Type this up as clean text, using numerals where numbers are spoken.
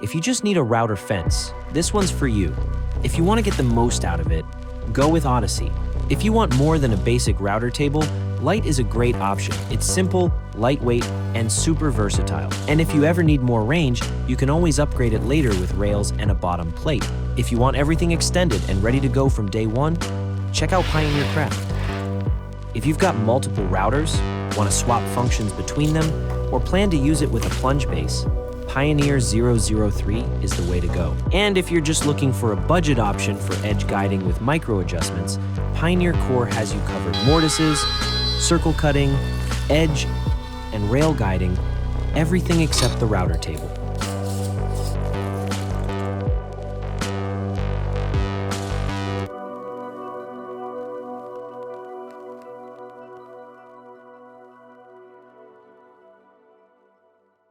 If you just need a router fence, this one's for you. If you want to get the most out of it, go with Odyssey. If you want more than a basic router table, Lite is a great option. It's simple, lightweight, and super versatile. And if you ever need more range, you can always upgrade it later with rails and a bottom plate. If you want everything extended and ready to go from day one, check out Pioneer Craft. If you've got multiple routers, want to swap functions between them, or plan to use it with a plunge base, Pioneer 003 is the way to go. And if you're just looking for a budget option for edge guiding with micro adjustments, Pioneer Core has you covered. Mortises, circle cutting, edge, and rail guiding, everything except the router table.